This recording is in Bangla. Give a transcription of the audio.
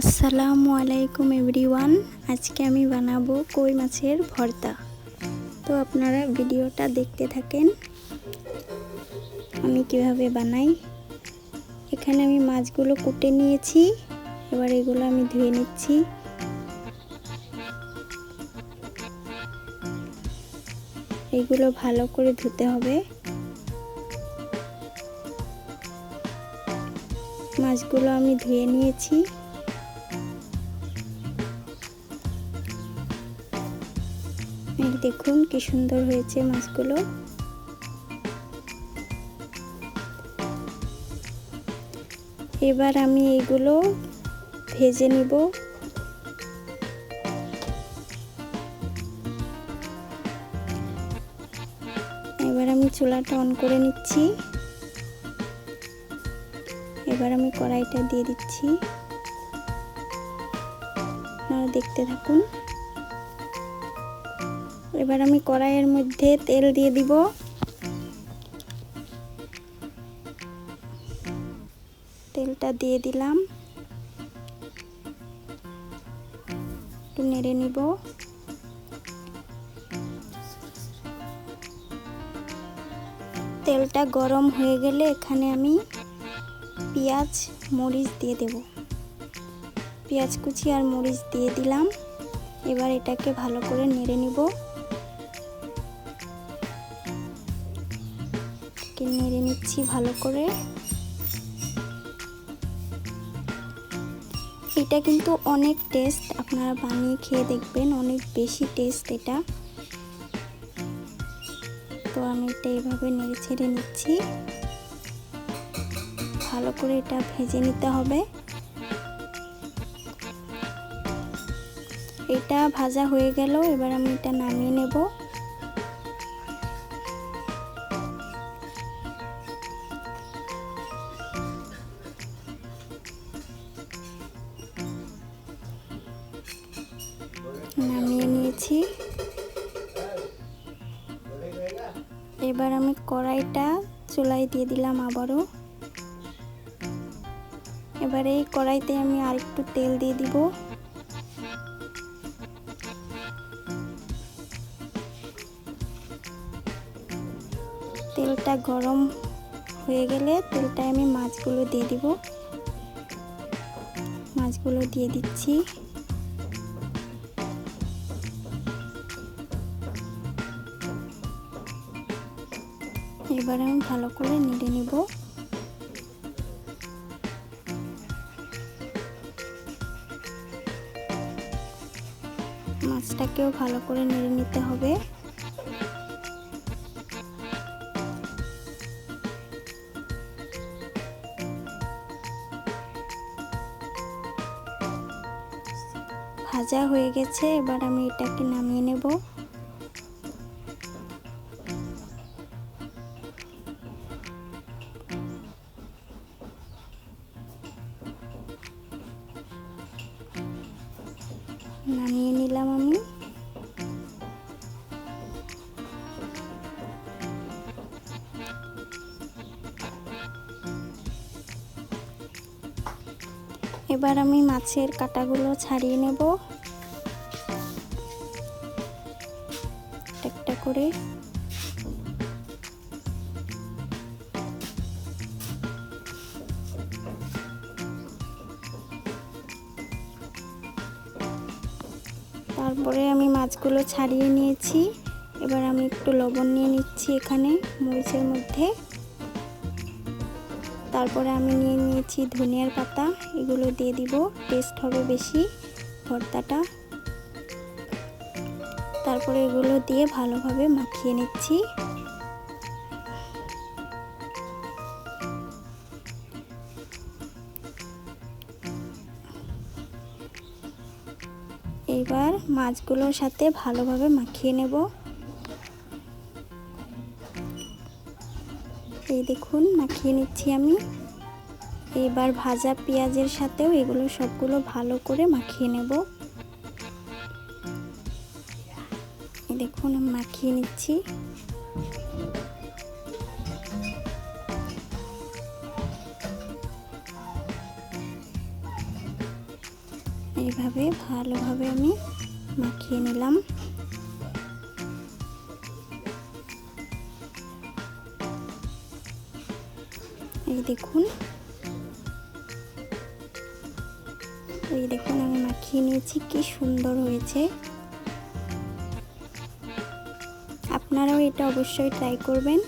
আসসালামু আলাইকুম এভরিওয়ান। আজকে আমি বানাবো কই মাছের ভর্তা। তো আপনারা ভিডিওটা দেখতে থাকেন আমি কিভাবে বানাই। এখানে আমি মাছগুলো কুটে নিয়েছি, এবার এগুলো আমি ধুয়ে নিচ্ছি। এগুলো ভালো করে ধুতে হবে। মাছগুলো আমি ধুয়ে নিয়েছি। এই দেখুন কি সুন্দর হয়েছে মাছগুলো। এবার আমি এগুলো ভেজে নিব। এবার আমি চুলাটা অন করে নিচ্ছি। এবার আমি কড়াইটা দিয়ে দিচ্ছি, আপনারা দেখতে থাকুন। এবার আমি কড়াইয়ের মধ্যে তেল দিয়ে দিব। তেলটা দিয়ে দিলাম, একটু নেড়ে নিব। তেলটা গরম হয়ে গেলে এখানে আমি পেঁয়াজ মরিচ দিয়ে দেব। পেঁয়াজ কুচি আর মরিচ দিয়ে দিলাম। এবার এটাকে ভালো করে নেড়ে নিব। নেড়ে নিচ্ছি ভালো করে। এটা কিন্তু অনেক টেস্ট, আপনারা বানিয়ে খেয়ে দেখবেন, অনেক বেশি টেস্ট এটা। তো আমি এটা এইভাবে নেড়ে ছেড়ে নিচ্ছি। ভালো করে এটা ভেজে নিতে হবে। এটা ভাজা হয়ে গেল, এবার আমি এটা নামিয়ে নেব। নামিয়ে নিয়েছি। এবার আমি কড়াইটা চুলায় দিয়ে দিলাম আবারও। এবার এই কড়াইতে আমি আরেকটু তেল দিয়ে দিব। তেলটা গরম হয়ে গেলে তেলটায় আমি মাছগুলো দিয়ে দিব। মাছগুলো দিয়ে দিচ্ছি। এবার আমি ভালো করে নেড়ে নিব। মাছটাকেও ভালো করে নেড়ে নিতে হবে। ভাজা হয়ে গেছে, এবার আমি এটাকে নামিয়ে নেব। নামিয়ে নিলাম আমি। এবার আমি মাছের কাঁটাগুলো ছাড়িয়ে নেব একটা করে। তারপরে আমি মাছগুলো ছাড়িয়ে নিয়েছি। এবার আমি একটু লবণ নিয়ে নিচ্ছি এখানে মরিচের মধ্যে। তারপরে আমি নিয়ে নিয়েছি ধনিয়ার পাতা, এগুলো দিয়ে দিব, টেস্ট হবে বেশি ভর্তাটা। তারপরে এগুলো দিয়ে ভালোভাবে মাখিয়ে নিচ্ছি। এবার মাছগুলোর সাথে ভালোভাবে মাখিয়ে নেব। এই দেখুন মাখিয়ে নিচ্ছি আমি। এবার ভাজা পেঁয়াজের সাথেও এগুলো সবগুলো ভালো করে মাখিয়ে নেব। এই দেখুন আমি মাখিয়ে নিচ্ছি। এইভাবে ভালোভাবে আমি মাখিয়ে নিলাম। এই দেখুন আমি মাখিয়ে নিয়েছি, কি সুন্দর হয়েছে। আপনারাও এটা অবশ্যই ট্রাই করবেন।